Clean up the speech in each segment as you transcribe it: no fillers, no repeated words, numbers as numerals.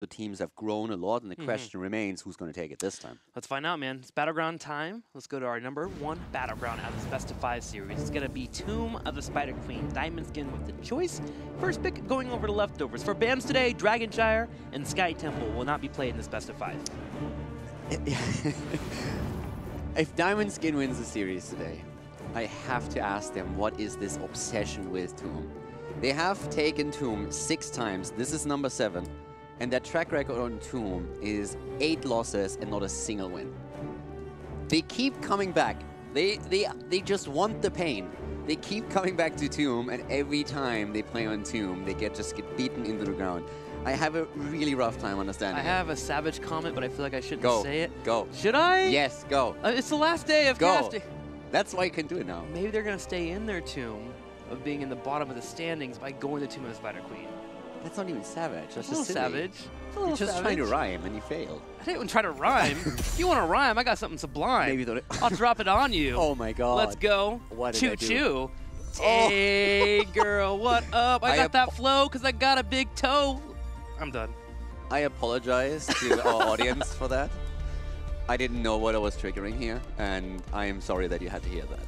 The teams have grown a lot, and the question remains, who's going to take it this time? Let's find out, man. It's Battleground time. Let's go to our #1 Battleground out of this Best of 5 series. It's going to be Tomb of the Spider Queen, Diamond Skin with the choice. First pick going over to Leftovers. For bans today, Dragonshire and Sky Temple will not be played in this Best of 5. If Diamond Skin wins the series today, I have to ask them, what is this obsession with Tomb? They have taken Tomb 6 times. This is number 7. And their track record on Tomb is 8 losses and not a single win. They keep coming back. They just want the pain. They keep coming back to Tomb, and every time they play on Tomb, they just get beaten into the ground. I have a really rough time understanding I have a savage comment, but I feel like I shouldn't say it. Go. Should I? Yes, go. It's the last day of casting. That's why you can do it now. Maybe they're going to stay in their Tomb of being in the bottom of the standings by going to Tomb of the Spider Queen. That's not even savage. That's a little just savage. You're just trying to rhyme, and you failed. I didn't even try to rhyme. If you want to rhyme, I got something sublime. Maybe don't. I'll drop it on you. Oh my God. Let's go. What did choo I do? choo. Hey girl, what up? I got that flow because I got a big toe. I'm done. I apologize to our audience for that. I didn't know what I was triggering here, and I am sorry that you had to hear that.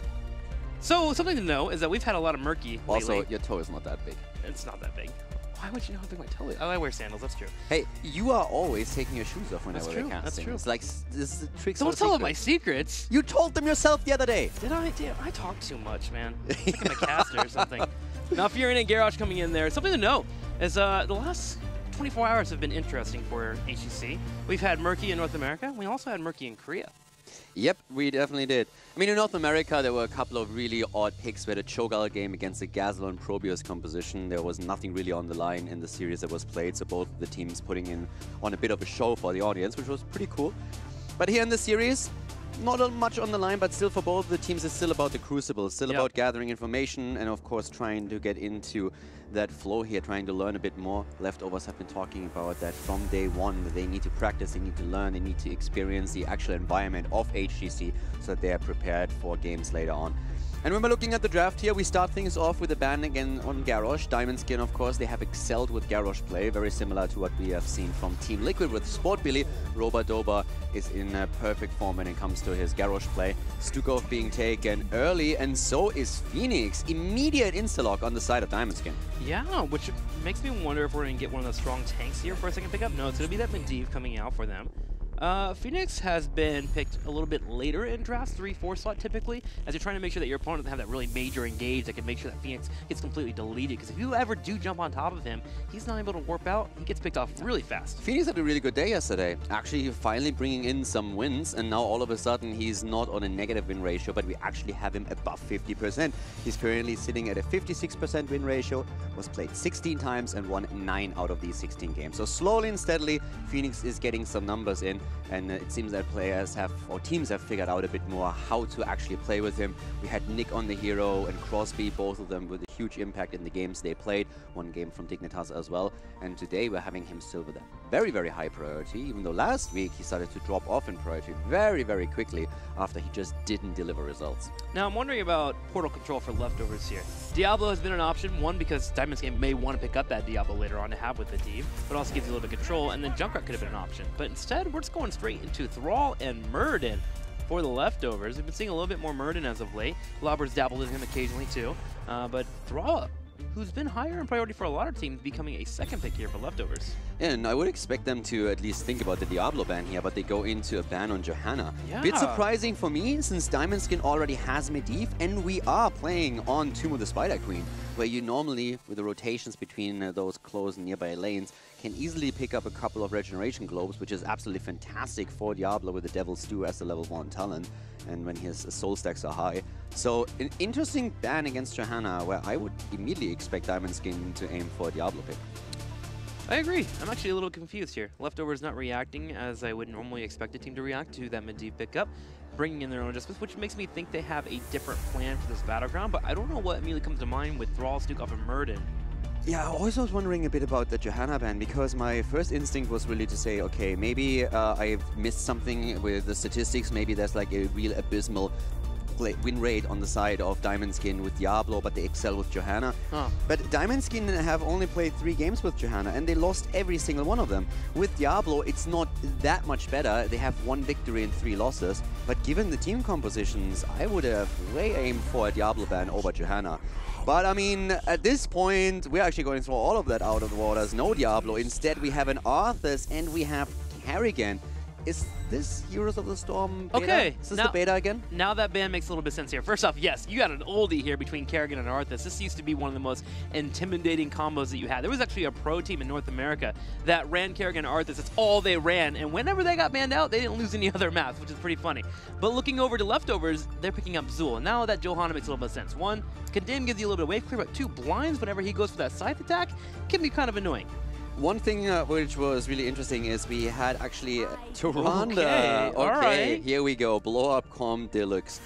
So something to know is that we've had a lot of murky Also, lately. your toe is not that big. It's not that big. Why would you know how big my toe is? Oh, I wear sandals. That's true. Hey, you are always taking your shoes off whenever we're casting. That's true. It's like, this is a trick. Don't tell them my secrets. You told them yourself the other day. Did I? I talk too much, man. Like I'm a caster or something. Now, if you're in a Garrosh coming in there, something to know is the last 24 hours have been interesting for HGC. We've had Murky in North America. We also had Murky in Korea. Yep, we definitely did. I mean, in North America, there were a couple of really odd picks. We had a Cho'Gall game against the Gazelle and Probius composition. There was nothing really on the line in the series that was played, so both of the teams putting in on a bit of a show for the audience, which was pretty cool. But here in the series, not much on the line, but still for both of the teams, it's still about the Crucible, still about gathering information, and of course trying to get into that flow here, trying to learn a bit more. Leftovers have been talking about that from day one, that they need to practice, they need to learn, they need to experience the actual environment of HGC so that they are prepared for games later on. And when we're looking at the draft here, we start things off with a ban again on Garrosh. Diamond Skin, of course, they have excelled with Garrosh play, very similar to what we have seen from Team Liquid with Sport Billy. Roba is in a perfect form when it comes to his Garrosh play. Stukov being taken early, and so is Phoenix. Immediate insta-lock on the side of Diamond Skin. Yeah, which makes me wonder if we're going to get one of those strong tanks here for a second pickup. No, it's going to be that Medivh coming out for them. Phoenix has been picked a little bit later in drafts, 3-4 slot typically, as you're trying to make sure that your opponent doesn't have that really major engage that can make sure that Phoenix gets completely deleted. Because if you ever do jump on top of him, he's not able to warp out. He gets picked off really fast. Phoenix had a really good day yesterday. Actually, finally bringing in some wins, and now all of a sudden he's not on a negative win ratio, but we actually have him above 50%. He's currently sitting at a 56% win ratio, was played 16 times and won 9 out of these 16 games. So slowly and steadily, Phoenix is getting some numbers in. And it seems that players have, or teams have figured out a bit more how to actually play with him. We had Nick on the hero and Crosby, both of them with a huge impact in the games they played. One game from Dignitas as well. And today we're having him still with a very, very high priority, even though last week he started to drop off in priority very, very quickly after he just didn't deliver results. Now I'm wondering about portal control for Leftovers here. Diablo has been an option, one because Diamond Skin may want to pick up that Diablo later on to have with the Medivh, but also gives you a little bit of control, and then Junkrat could have been an option. But instead, we're just going straight into Thrall and Muradin for the Leftovers. We've been seeing a little bit more Muradin as of late. Lobbers dabbled in him occasionally too, but Thrall, who's been higher in priority for a lot of teams, becoming a second pick here for Leftovers. And I would expect them to at least think about the Diablo ban here, but they go into a ban on Johanna. Yeah. Bit surprising for me, since Diamond Skin already has Medivh, and we are playing on Tomb of the Spider Queen, where you normally, with the rotations between those close and nearby lanes, can easily pick up a couple of regeneration globes, which is absolutely fantastic for Diablo with the Devil's Stew as the level 1 talent, and when his soul stacks are high. So an interesting ban against Johanna, where I would immediately expect Diamond Skin to aim for a Diablo pick. I agree. I'm actually a little confused here. Leftovers not reacting as I would normally expect a team to react to that Medivh pickup, bringing in their own adjustments, which makes me think they have a different plan for this Battleground, but I don't know what immediately comes to mind with Thrall, Stukov, and Muradin. Yeah, I also was wondering a bit about the Johanna ban, because my first instinct was really to say, okay, maybe I've missed something with the statistics, maybe there's like a real abysmal win rate on the side of Diamond Skin with Diablo, but they excel with Johanna. But Diamond Skin have only played 3 games with Johanna, and they lost every single one of them. With Diablo, it's not that much better. They have 1 victory and 3 losses. But given the team compositions, I would have way aimed for a Diablo ban over Johanna. But I mean, at this point, we're actually going to throw all of that out of the water. There's no Diablo. Instead, we have an Arthas and we have Kerrigan. Is this Heroes of the Storm beta? Okay. Is this the beta again? Now that ban makes a little bit of sense here. First off, yes, you got an oldie here between Kerrigan and Arthas. This used to be one of the most intimidating combos that you had. There was actually a pro team in North America that ran Kerrigan and Arthas. That's all they ran. And whenever they got banned out, they didn't lose any other maps, which is pretty funny. But looking over to Leftovers, they're picking up Zul. And now that Johanna makes a little bit of sense. 1, Condemn gives you a little bit of wave clear, but 2, blinds whenever he goes for that scythe attack can be kind of annoying. One thing which was really interesting is we had actually Tyrande. Okay, alright. Here we go. Blow up comp deluxe.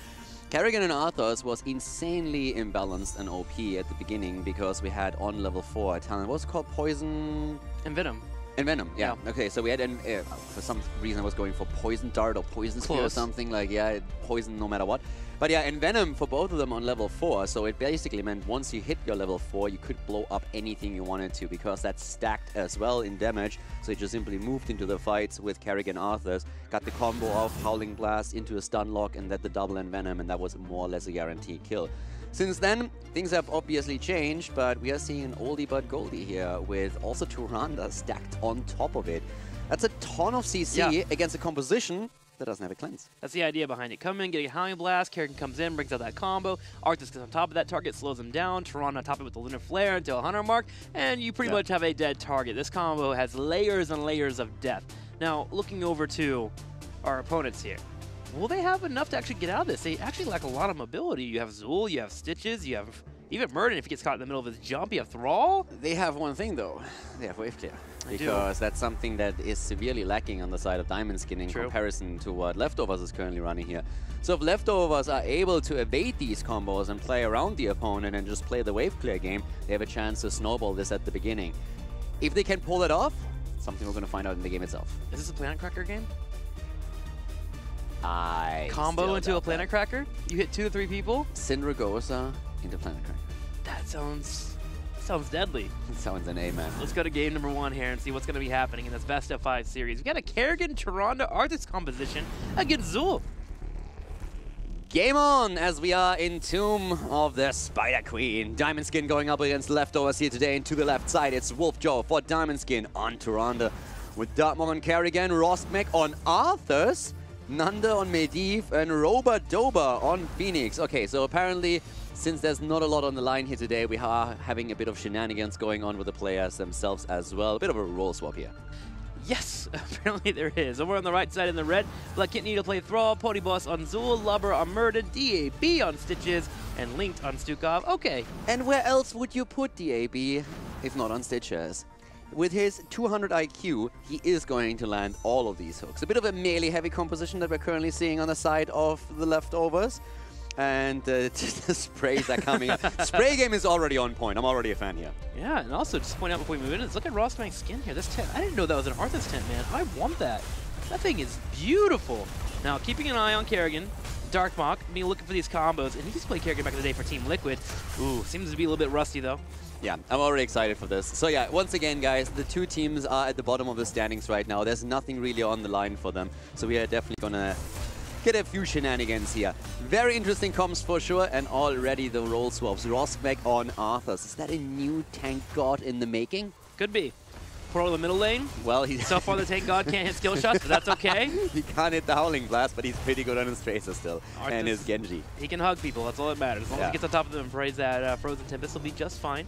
Kerrigan and Arthas was insanely imbalanced and OP at the beginning because we had on level 4 a talent. What's it called? Poison? And Venom. And Venom, yeah. Okay, so we had, for some reason I was going for Poison Dart or Poison Spear or something, like, yeah, poison no matter what. But yeah, and Venom for both of them on level 4, so it basically meant once you hit your level 4, you could blow up anything you wanted to, because that's stacked as well in damage. So you just simply moved into the fights with Kerrigan Arthas, got the combo of Howling Blast into a stun lock, and then the double and Venom, and that was more or less a guaranteed kill. Since then, things have obviously changed, but we are seeing an oldie but goldie here, with also Tyrande stacked on top of it. That's a ton of CC against a composition that doesn't have a cleanse. That's the idea behind it. Come in, get a Howling Blast, Kerrigan comes in, brings out that combo, Arthas gets on top of that target, slows him down, Tyrande on top of it with the Lunar Flare until 100 mark, and you pretty much have a dead target. This combo has layers and layers of death. Now, looking over to our opponents here, will they have enough to actually get out of this? They actually lack a lot of mobility. You have Zul, you have Stitches, you have even Murden if he gets caught in the middle of his jump, you have Thrall. They have one thing though, they have wave clear. Because that's something that is severely lacking on the side of Diamond Skin in comparison to what Leftovers is currently running here. So if Leftovers are able to evade these combos and play around the opponent and just play the wave clear game, they have a chance to snowball this at the beginning. If they can pull it off, something we're going to find out in the game itself. Is this a Planet Cracker game? Combo into a Planet Cracker? You hit 2 to 3 people? Syndragosa into Planet Cracker. That sounds deadly. It sounds an amen. Let's go to game number 1 here and see what's going to be happening in this best of 5 series. We got a Kerrigan, Tyrande, Arthas composition against Zul. Game on as we are in Tomb of the Spider Queen. Diamond Skin going up against Leftovers here today, and to the left side it's Wolfjaw for Diamond Skin on Tyrande. With Dartmoor on Kerrigan, Rostmek on Arthas, Nanda on Medivh, and Robert Dober on Phoenix. Okay, so apparently, since there's not a lot on the line here today, we are having a bit of shenanigans going on with the players themselves as well. A bit of a role swap here. Yes, apparently there is. Over on the right side in the red, Black Kidney to play Thrall, Pony Boss on Zul, Lubber on Murden, DAB on Stitches, and Linked on Stukov. Okay. And where else would you put DAB if not on Stitches? With his 200 IQ, he is going to land all of these hooks. A bit of a melee-heavy composition that we're currently seeing on the side of the Leftovers. And the sprays are coming up. Spray game is already on point. I'm already a fan here. Yeah, and also just point out before we move in, look at Rostmek's skin here. This tent, I didn't know that was an Arthas tent, man. I want that. That thing is beautiful. Now, keeping an eye on Kerrigan, Darkmock, me looking for these combos, and he used to play Kerrigan back in the day for Team Liquid. Ooh, seems to be a little bit rusty, though. Yeah, I'm already excited for this. So yeah, once again, guys, the 2 teams are at the bottom of the standings right now. There's nothing really on the line for them. So we are definitely going to get a few shenanigans here. Very interesting comps for sure, and already the role swaps. Rostmek on Arthas. Is that a new tank god in the making? Could be. Portal in the middle lane. Well, so far the tank god can't hit skill shots, but that's okay. He can't hit the Howling Blast, but he's pretty good on his Tracer still. Arthas, and his Genji. He can hug people, that's all that matters. As long as he gets on top of them and prays that Frozen Tempest will be just fine.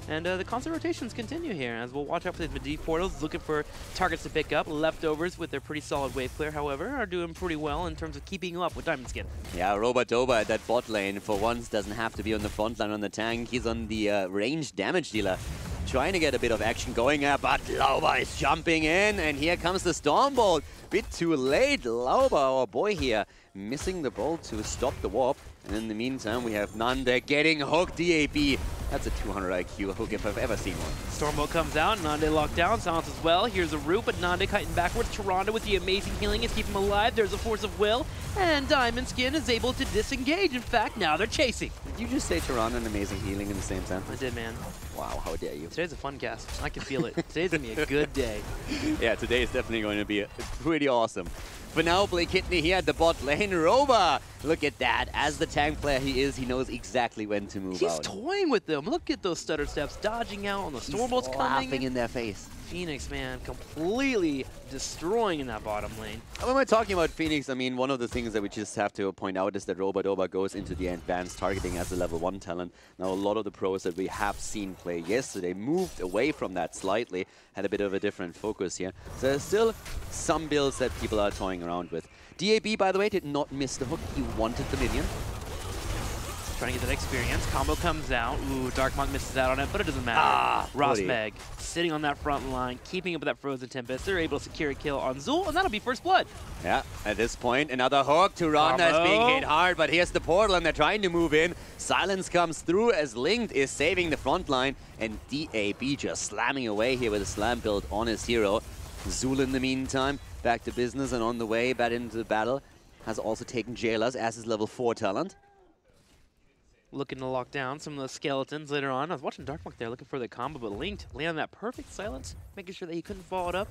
And the constant rotations continue here, as we'll watch out for these Medivh portals, looking for targets to pick up. Leftovers with their pretty solid wave clear, however, are doing pretty well in terms of keeping up with Diamond Skin. Yeah, Robert Dober at that bot lane, for once, doesn't have to be on the front line on the tank. He's on the ranged damage dealer, trying to get a bit of action going here, but Lauber is jumping in, and here comes the Stormbolt. Bit too late. Lauber, our boy here, missing the ball to stop the warp. And in the meantime, we have Nande getting hooked. DAB. That's a 200 IQ hook if I've ever seen one. Stormbolt comes out, Nande locked down, Silence as well. Here's a root, but Nande kiting backwards. Toronto with the amazing healing is keeping him alive. There's a force of will, and Diamond Skin is able to disengage. In fact, now they're chasing. Did you just say Toronto and amazing healing in the same sentence? I did, man. Wow, how dare you. Today's a fun cast. I can feel it. Today's going to be a good day. Yeah, today is definitely going to be pretty awesome. For now, Blake Kidney here at the bot lane. Roba, look at that. As the tank player he is, he knows exactly when to move out. He's toying with them. Look at those stutter steps, dodging out on the Stormbolt's coming. Laughing in their face. Phoenix, man, completely destroying in that bottom lane. When we're talking about Phoenix, I mean, one of the things that we just have to point out is that Roba goes into the advanced targeting as a level 1 talent. Now, a lot of the pros that we have seen play yesterday moved away from that slightly, had a bit of a different focus here. So there's still some builds that people are toying around with. DAB, by the way, did not miss the hook. He wanted the minion. Trying to get that experience. Combo comes out. Ooh, Dark Monk misses out on it, but it doesn't matter. Ross Meg sitting on that front line, keeping up with that Frozen Tempest. They're able to secure a kill on Zul, and that'll be first blood. Yeah, at this point, another hook. Turanda is being hit hard, but here's the portal, and they're trying to move in. Silence comes through as Linked is saving the front line, and DAB just slamming away here with a slam build on his hero. Zul, in the meantime, back to business and on the way back into the battle, has also taken Jailers as his level 4 talent. Looking to lock down some of the skeletons later on. I was watching Dark Monk there looking for the combo, but Linked landing that perfect silence, making sure that he couldn't follow it up.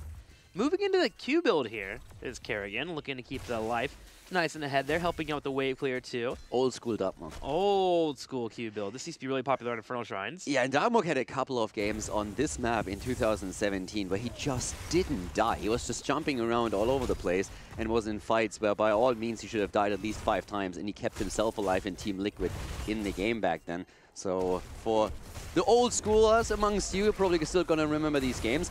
Moving into the Q build here is Kerrigan, looking to keep the life nice in the head there, helping out with the wave clear too. Old school Dark Monk. Old school Q build. This used to be really popular on Infernal Shrines. Yeah, and Dark Monk had a couple of games on this map in 2017 where he just didn't die. He was just jumping around all over the place and was in fights where by all means he should have died at least 5 times, and he kept himself alive in Team Liquid in the game back then. So for the old schoolers amongst you, you're probably still gonna remember these games.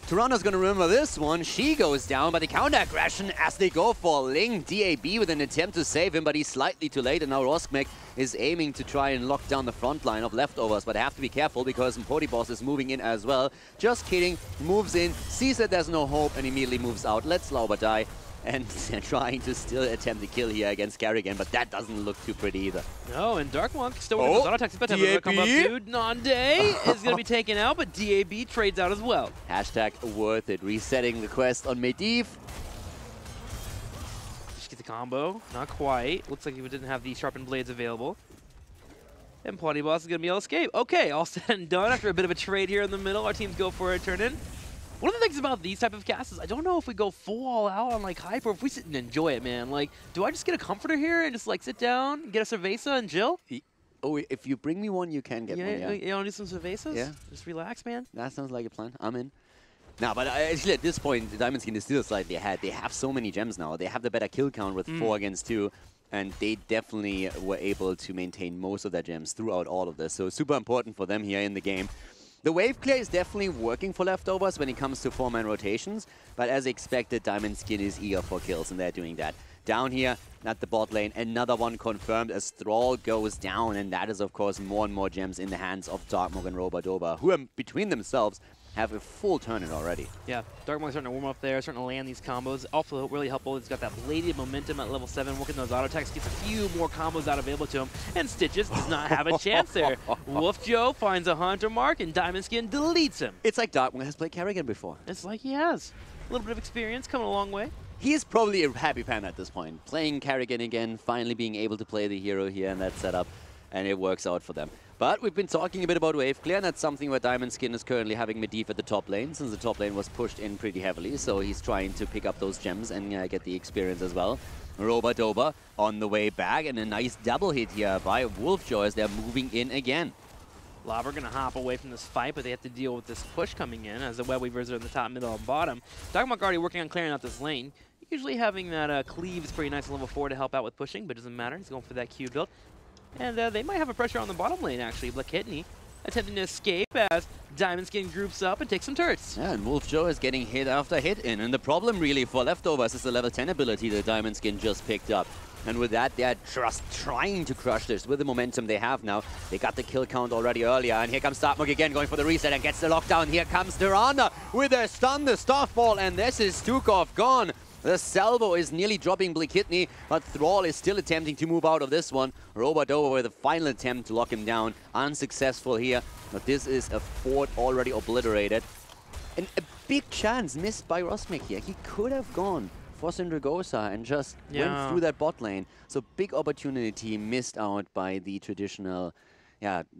Toronto's going to remember this one. She goes down, but the counter-aggression as they go for Ling. DAB with an attempt to save him, but he's slightly too late, and now Roskmek is aiming to try and lock down the front line of leftovers, but I have to be careful because Boss is moving in as well. Just kidding, moves in, sees that there's no hope, and immediately moves out. Lets Lauber die, and they're trying to still attempt the kill here against Kerrigan, but that doesn't look too pretty either. No, and Dark Monk still with those auto attacks, but come up, dude. Nande is going to be taken out, but DAB trades out as well. Hashtag worth it. Resetting the quest on Medivh. Just get the combo. Not quite. Looks like he didn't have the sharpened blades available. And Boss is going to be able to escape. Okay, all said and done after a bit of a trade here in the middle. Our teams go for a turn-in. One of the things about these type of casts is I don't know if we go full all out on like hype or if we sit and enjoy it, man. Like, do I just get a comforter here and just like sit down, get a cerveza and chill? Oh, if you bring me one, you can get one, yeah. You want to do some cervezas? Yeah. Just relax, man. That sounds like a plan. I'm in. No, but actually at this point, the Diamond Skin is still slightly ahead. They have so many gems now. They have the better kill count with 4 against 2. And they definitely were able to maintain most of their gems throughout all of this. So super important for them here in the game. The wave clear is definitely working for leftovers when it comes to 4-man rotations, but as expected, Diamond Skin is eager for kills, and they're doing that. Down here at the bot lane, another one confirmed as Thrall goes down, and that is, of course, more and more gems in the hands of Darkmog and Roba, who are between themselves have a full turn-in already. Yeah, Darkmog's starting to warm up there, starting to land these combos. Also really helpful, he's got that bladed momentum at level 7, working those auto attacks, gets a few more combos out available to him, and Stitches does not have a chance there. Wolf Joe finds a Hunter mark, and Diamond Skin deletes him. It's like Darkmog has played Kerrigan before. It's like he has. A little bit of experience, coming a long way. He's probably a happy fan at this point. Playing Kerrigan again, finally being able to play the hero here in that setup, and it works out for them. But we've been talking a bit about wave clear, and that's something where Diamond Skin is currently having Medivh at the top lane, since the top lane was pushed in pretty heavily, so he's trying to pick up those gems and get the experience as well. Roba on the way back, and a nice double hit here by Wolfjoy as they're moving in again. Lava going to hop away from this fight, but they have to deal with this push coming in as the Web Weavers are in the top, middle, and bottom. Darkmog already working on clearing out this lane. Usually having that cleave is pretty nice at level 4 to help out with pushing, but it doesn't matter. He's going for that Q build. And they might have a pressure on the bottom lane, actually. Black Kidney attempting to escape as Diamond Skin groups up and takes some turrets. Yeah, and Wolfjoy is getting hit after hit in. And the problem really for leftovers is the level 10 ability that Diamond Skin just picked up. And with that, they're just trying to crush this with the momentum they have now. They got the kill count already earlier. And here comes Darkmog again, going for the reset and gets the lockdown. Here comes Duranda with a stun, the Starfall, and this is Stukov gone. The salvo is nearly dropping Blakitny, but Thrall is still attempting to move out of this one. Robodova with a final attempt to lock him down. Unsuccessful here, but this is a fort already obliterated. And a big chance missed by Rosmek here. He could have gone for Syndragosa and just went through that bot lane. So big opportunity missed out by the traditional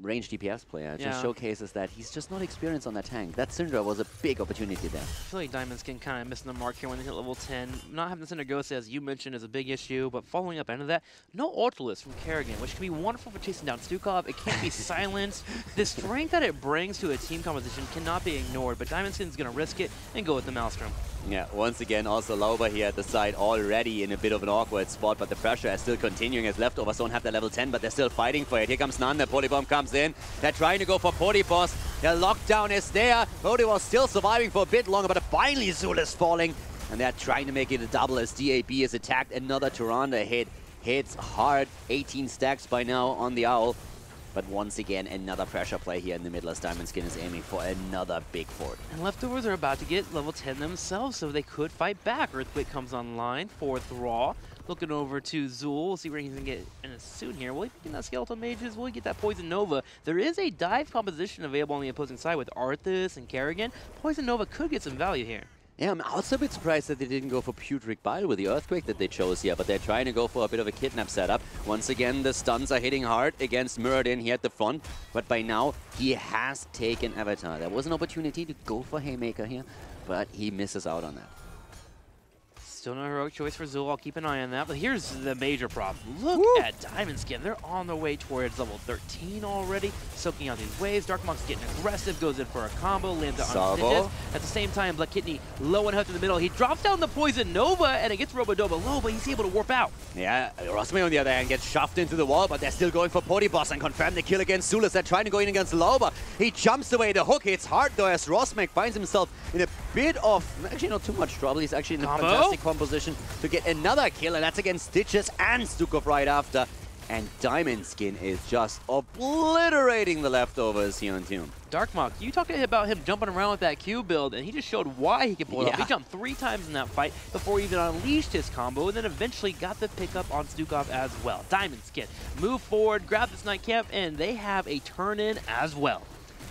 range DPS player. It just showcases that he's just not experienced on that tank. That Syndra was a big opportunity there. I feel like Diamond Skin kind of missing the mark here when they hit level 10. Not having the Syndragosa, as you mentioned, is a big issue, but following up into that, no Ultralist from Kerrigan, which can be wonderful for chasing down Stukov. It can't be silenced. The strength that it brings to a team composition cannot be ignored, but Diamond Skin's going to risk it and go with the Maelstrom. Yeah, once again, also Lauber here at the side already in a bit of an awkward spot, but the pressure is still continuing as Leftovers don't have the level 10, but they're still fighting for it. Here comes Nan, the Polybomb comes in. They're trying to go for Polyboss. The lockdown is there. Polyboss still surviving for a bit longer, but finally Zul is falling. And they're trying to make it a double as DAB is attacked. Another Tyrande hit. Hits hard. 18 stacks by now on the Owl. But once again, another pressure play here in the middle as Diamond Skin is aiming for another big fort. And Leftovers are about to get level 10 themselves, so they could fight back. Earthquake comes online for Thrall. Looking over to Zul. We'll see where he's going to get in a soon here. Will he get that Skeletal Mages? Will he get that Poison Nova? There is a dive composition available on the opposing side with Arthas and Kerrigan. Poison Nova could get some value here. Yeah, I'm also a bit surprised that they didn't go for Putrid Bile with the Earthquake that they chose here, but they're trying to go for a bit of a kidnap setup. Once again, the stuns are hitting hard against Muradin here at the front, but by now, he has taken Avatar. There was an opportunity to go for Haymaker here, but he misses out on that. Still no heroic choice for Zul. I'll keep an eye on that. But here's the major problem. Look at Diamond Skin. They're on their way towards level 13 already, soaking out these waves. Darkmonk's getting aggressive, goes in for a combo, lands it on Stitches. At the same time, Blakitny low and hooked in the middle. He drops down the Poison Nova, and it gets Robodova low, but he's able to warp out. Yeah, Rosme on the other hand gets shoved into the wall, but they're still going for Polyboss and confirm the kill against Zulus. They're trying to go in against Lauber. He jumps away. The hook hits hard, though, as Rosmek finds himself in a bit of, actually not too much trouble. He's actually in a fantastic position to get another kill, and that's against Stitches and Stukov right after. And Diamond Skin is just obliterating the Leftovers here on Tomb. Darkmonk, you talked about him jumping around with that Q build, and he just showed why he could pull it off. He jumped 3 times in that fight before he even unleashed his combo, and then eventually got the pickup on Stukov as well. Diamond Skin move forward, grab this Nightcap, and they have a turn-in as well.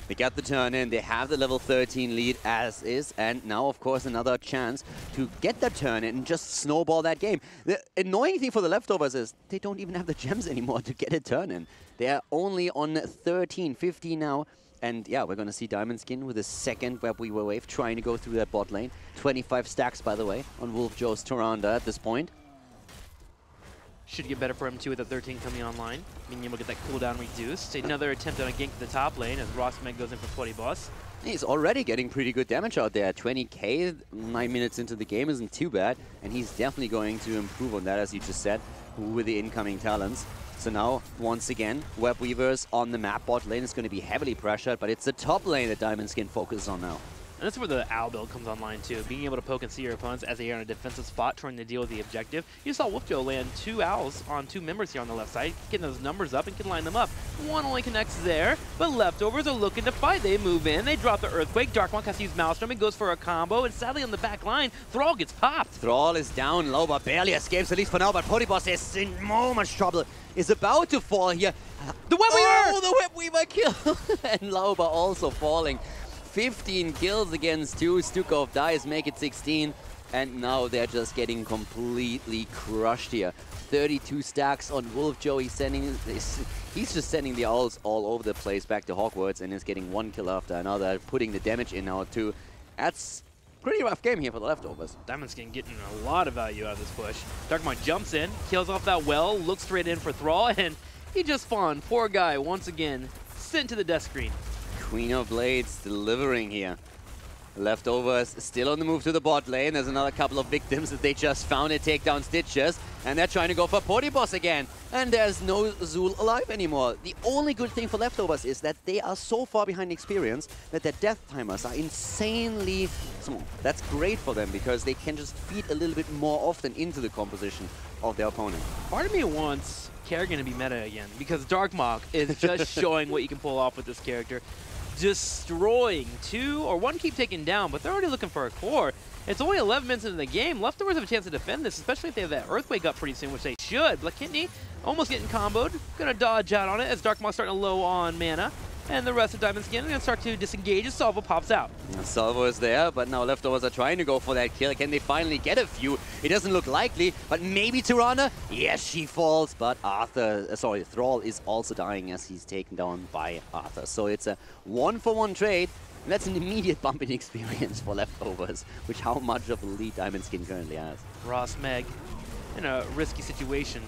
They got the turn in, they have the level 13 lead as is, and now of course another chance to get the turn in and just snowball that game. The annoying thing for the Leftovers is they don't even have the gems anymore to get a turn in. They're only on 13, 15 now, and yeah, we're going to see Diamond Skin with a second Web Weaver wave trying to go through that bot lane. 25 stacks, by the way, on Wolf Joe's Tyrande at this point. Should get better for him too with the 13 coming online, meaning we'll get that cooldown reduced. Another attempt on a gank to the top lane as Rosmek goes in for Polyboss. He's already getting pretty good damage out there. 20k, 9 minutes into the game isn't too bad, and he's definitely going to improve on that, as you just said, with the incoming talents. So now, once again, Web Weavers on the map. Bot lane is going to be heavily pressured, but it's the top lane that Diamond Skin focuses on now. And that's where the Owl build comes online too. Being able to poke and see your opponents as they are in a defensive spot, trying to deal with the objective. You saw Wolfjo land 2 Owls on 2 members here on the left side, getting those numbers up and can line them up. One only connects there, but Leftovers are looking to fight. They move in, they drop the Earthquake. Darkmonk has to use Maelstrom and goes for a combo, and sadly on the back line, Thrall gets popped. Thrall is down, Lauber barely escapes, at least for now, but Polyboss is in so much trouble. Is about to fall here. The Web Weaver! Oh, the Web Weaver kill! And Lauber also falling. 15 kills against 2. Stukov dies, make it 16. And now they're just getting completely crushed here. 32 stacks on Wolf Joe. He's just sending the Owls all over the place back to Hogwarts and is getting 1 kill after another, putting the damage in now too. That's pretty rough game here for the Leftovers. Diamond Skin getting a lot of value out of this push. Darkmonk jumps in, kills off that well, looks straight in for Thrall, and he just spawned. Poor guy, once again, sent to the death screen. Queen of Blades delivering here. Leftovers still on the move to the bot lane. There's another couple of victims that they just found to take down Stitches. And they're trying to go for Polyboss again. And there's no Zul alive anymore. The only good thing for Leftovers is that they are so far behind experience that their death timers are insanely small. That's great for them because they can just feed a little bit more often into the composition of their opponent. Part of me wants Kerrigan to be meta again because Darkmonk is just showing what you can pull off with this character. Destroying 2 or 1 keep taken down, but they're already looking for a core. It's only 11 minutes into the game. Leftovers have a chance to defend this, especially if they have that Earthquake up pretty soon, which they should. Black Kidney almost getting comboed. Gonna dodge out on it as Dark Moth starting low on mana. And the rest of Diamond Skin are going to start to disengage as Salvo pops out. Salvo is there, but now Leftovers are trying to go for that kill. Can they finally get a few? It doesn't look likely, but maybe Tirana? Yes, she falls, but Thrall is also dying as he's taken down by Arthur. So it's a 1-for-1 trade. And that's an immediate bump in experience for Leftovers, which how much of a lead Diamond Skin currently has. Ross Meg in a risky situation.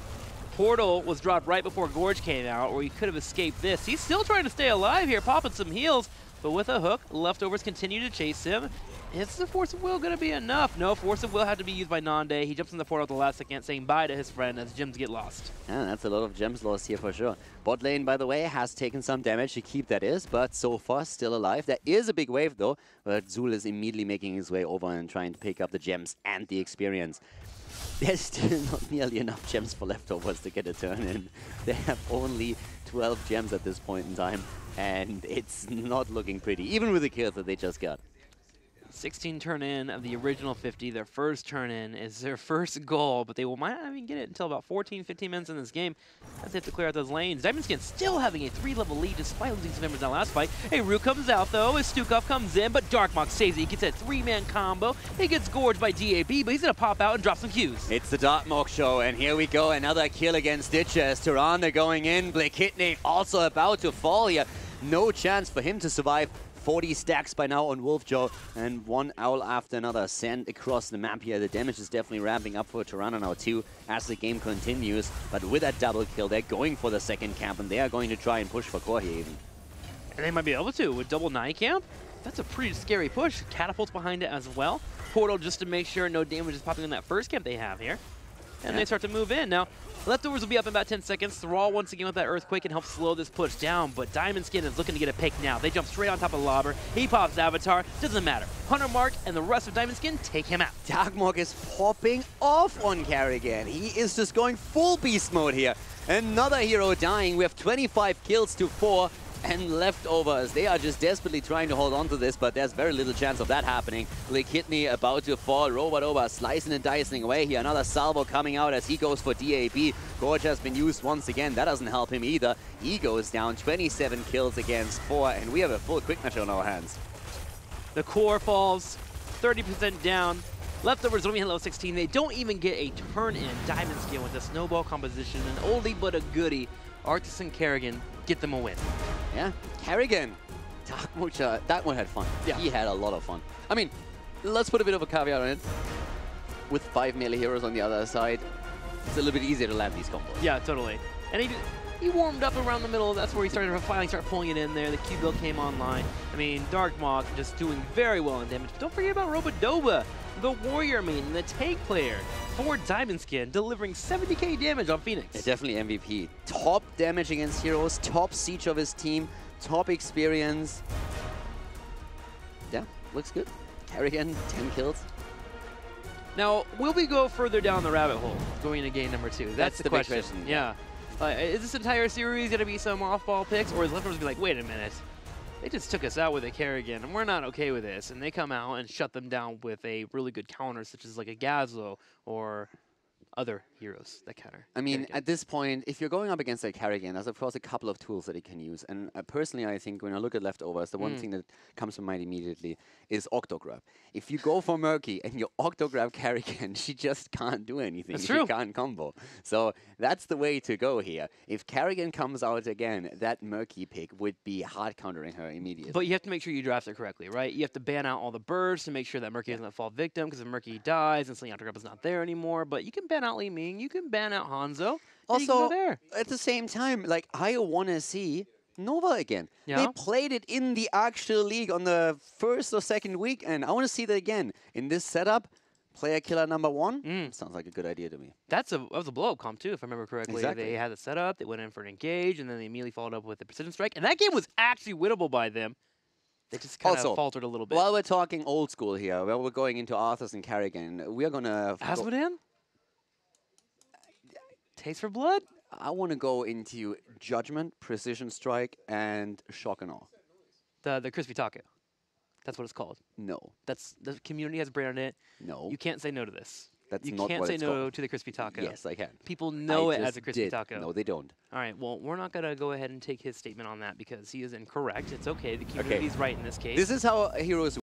Portal was dropped right before Gorge came out, or he could have escaped this. He's still trying to stay alive here, popping some heals, but with a hook, Leftovers continue to chase him. Is the Force of Will going to be enough? No, Force of Will had to be used by Nande. He jumps in the portal at the last second, saying bye to his friend as gems get lost. Yeah, that's a lot of gems lost here for sure. Bot lane, by the way, has taken some damage to keep that is, but so far still alive. There is a big wave though, but Zul is immediately making his way over and trying to pick up the gems and the experience. There's still not nearly enough gems for Leftovers to get a turn in. They have only 12 gems at this point in time, and it's not looking pretty, even with the kills that they just got. 16 turn in of the original 50. Their first turn in is their first goal, but they might not even get it until about 14, 15 minutes in this game as they have to clear out those lanes. Diamond Skin still having a 3-level lead despite losing some members in that last fight. A Root comes out though as Stukov comes in, but Darkmock saves it. He gets a 3-man combo. He gets gorged by DAB, but he's going to pop out and drop some Qs. It's the Darkmock show, and here we go. Another kill against Ditcher as Tirana going in. Blakitney also about to fall here. No chance for him to survive. 40 stacks by now on Wolfjaw, and one owl after another sent across the map here. The damage is definitely ramping up for Tirana now too as the game continues, but with that double kill, they're going for the second camp, and they are going to try and push for core here even. And they might be able to with double 9 camp. That's a pretty scary push. Catapults behind it as well. Portal just to make sure no damage is popping in that first camp they have here. And they start to move in. Now, Leftovers will be up in about 10 seconds. Thrall once again with that Earthquake can help slow this push down, but Diamond Skin is looking to get a pick now. They jump straight on top of Lobber. He pops Avatar. Doesn't matter. Hunter Mark and the rest of Diamond Skin take him out. Darkmock is popping off on Carrigan. He is just going full beast mode here. Another hero dying. We have 25 kills to 4. And Leftovers, they are just desperately trying to hold on to this, but there's very little chance of that happening. Kidney about to fall. Robot over, slicing and dicing away here. Another salvo coming out as he goes for DAB. Gorge has been used once again. That doesn't help him either. He goes down 27 kills against 4, and we have a full quick match on our hands. The core falls 30% down. Leftovers don't even hit level 16. They don't even get a turn in. Diamond Skin with a snowball composition. An oldie but a goodie. Arctis and Kerrigan get them a win. Yeah, Kerrigan. That one had fun. Yeah. He had a lot of fun. I mean, let's put a bit of a caveat on it. With 5 melee heroes on the other side, it's a little bit easier to land these combos. Yeah, totally. And he warmed up around the middle. That's where he started to finally start pulling it in there. The Q build came online. I mean, Darkmock just doing very well in damage. But don't forget about Robodoba, the warrior main, the tank player for Diamond Skin, delivering 70k damage on Phoenix. Yeah, definitely MVP. Top damage against heroes, top siege of his team, top experience. Yeah, looks good. Kerrigan, 10 kills. Now, will we go further down the rabbit hole going into game number 2? That's the question. Big question. Yeah. Is this entire series going to be some off-ball picks, or is Leftovers going to be like, wait a minute, they just took us out with a Kerrigan, and we're not okay with this, and they come out and shut them down with a really good counter, such as like a Gazlo or other heroes that counter. I mean, Kerrigan. at this point, if you're going up against a Kerrigan, there's of course a couple of tools that he can use. And personally, I think when I look at Leftovers, the one thing that comes to mind immediately is Octograb. If you go for Murky and you Octograb Kerrigan, she just can't do anything. That's true. She can't combo. So that's the way to go here. If Kerrigan comes out again, that Murky pick would be hard countering her immediately. But you have to make sure you draft it correctly, right? You have to ban out all the birds to make sure that Murky doesn't fall victim, because if Murky dies, then suddenly Octograb is not there anymore. But you can ban out Li Ming, you can ban out Hanzo. Also, there. at the same time, like, I want to see Nova again. Yeah. They played it in the actual league on the first or second week, and I want to see that again. In this setup, player killer number 1, sounds like a good idea to me. That was a blow-up comp, too, if I remember correctly. Exactly. They had it set up, they went in for an engage, and then they immediately followed up with the precision strike. And that game was actually winnable by them. They just kind of faltered a little bit. While we're talking old school here, while we're going into Arthurs and Kerrigan, we are going to... Asmodan? Taste for blood? I want to go into Judgment, Precision Strike, and Shock and Awe. The Crispy Taco. That's what it's called. No. That's the community has branded it. No. You can't say no to this. That's you not can't what say it's no called. to the crispy taco. Yes, I can. People know I it as just a crispy did. taco. No, they don't. All right, well, we're not going to go ahead and take his statement on that because he is incorrect. It's okay. The community's right in this case. This is how heroes